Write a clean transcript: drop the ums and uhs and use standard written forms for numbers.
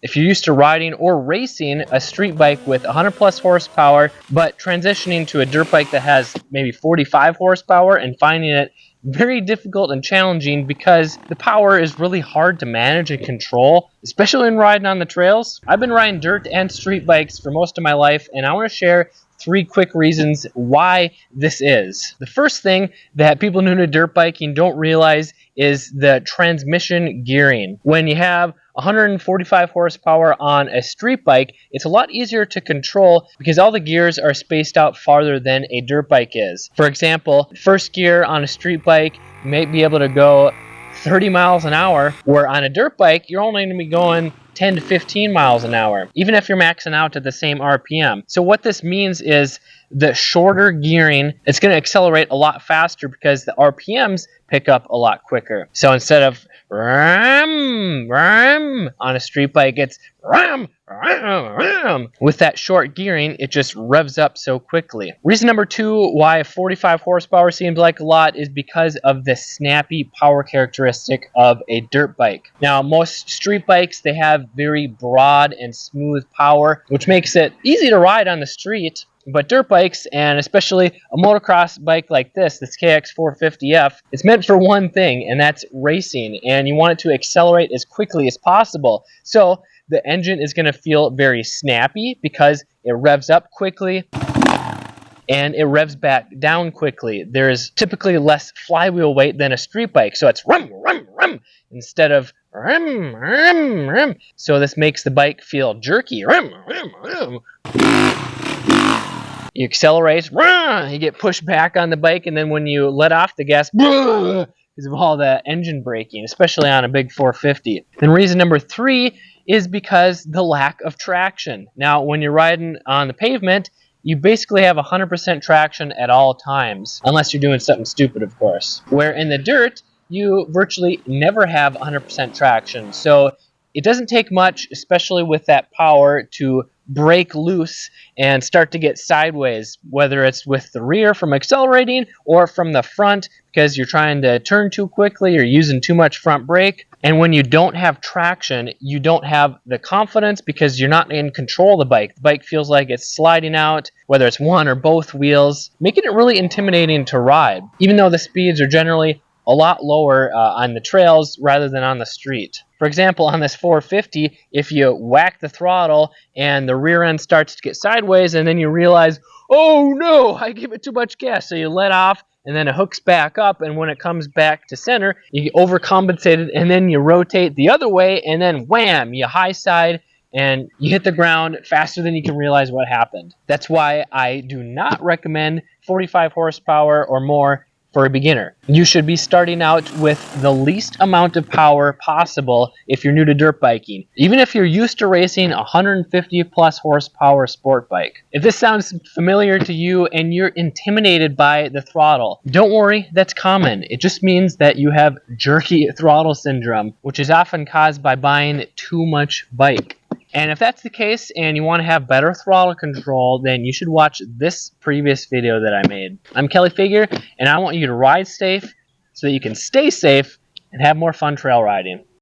If you're used to riding or racing a street bike with 100 plus horsepower, but transitioning to a dirt bike that has maybe 45 horsepower and finding it very difficult and challenging because the power is really hard to manage and control, especially when riding on the trails. I've been riding dirt and street bikes for most of my life, and I want to share 3 quick reasons why this is. The first thing that people new to dirt biking don't realize is the transmission gearing. When you have 145 horsepower on a street bike, it's a lot easier to control because all the gears are spaced out farther than a dirt bike is. For example, first gear on a street bike, you may be able to go 30 miles an hour, where on a dirt bike, you're only going to be going 10 to 15 miles an hour, even if you're maxing out at the same RPM. So what this means is the shorter gearing, it's going to accelerate a lot faster because the RPMs pick up a lot quicker. So instead of ram, ram on a street bike, it's ram, ram, ram. With that short gearing, it just revs up so quickly. Reason number 2 why 45 horsepower seems like a lot is because of the snappy power characteristic of a dirt bike. Now, most street bikes, they have very broad and smooth power, which makes it easy to ride on the street. But dirt bikes, and especially a motocross bike like this KX450F, it's meant for one thing, and that's racing. And you want it to accelerate as quickly as possible. So the engine is going to feel very snappy because it revs up quickly and it revs back down quickly. There's typically less flywheel weight than a street bike, so it's rum, rum, rum, instead of rum, rum, rum. So this makes the bike feel jerky. Rum, rum, rum. You accelerate, you get pushed back on the bike, and then when you let off the gas, because of all the engine braking, especially on a big 450. Then reason number 3 is because the lack of traction. Now, when you're riding on the pavement, you basically have 100% traction at all times, unless you're doing something stupid, of course. Where in the dirt, you virtually never have 100% traction. So it doesn't take much, especially with that power, to break loose and start to get sideways, whether it's with the rear from accelerating or from the front because you're trying to turn too quickly or using too much front brake. And when you don't have traction, you don't have the confidence because you're not in control of the bike. The bike feels like it's sliding out, whether it's one or both wheels, making it really intimidating to ride, even though the speeds are generally a lot lower on the trails rather than on the street. For example, on this 450, if you whack the throttle and the rear end starts to get sideways and then you realize, oh no, I gave it too much gas, so you let off and then it hooks back up, and when it comes back to center, you overcompensated and then you rotate the other way and then wham, you high side and you hit the ground faster than you can realize what happened. That's why I do not recommend 45 horsepower or more for a beginner. You should be starting out with the least amount of power possible if you're new to dirt biking, even if you're used to racing a 150 plus horsepower sport bike. If this sounds familiar to you and you're intimidated by the throttle, don't worry, that's common. It just means that you have jerky throttle syndrome, which is often caused by buying too much bike. And if that's the case and you want to have better throttle control, then you should watch this previous video that I made. I'm Kelly Figure, and I want you to ride safe so that you can stay safe and have more fun trail riding.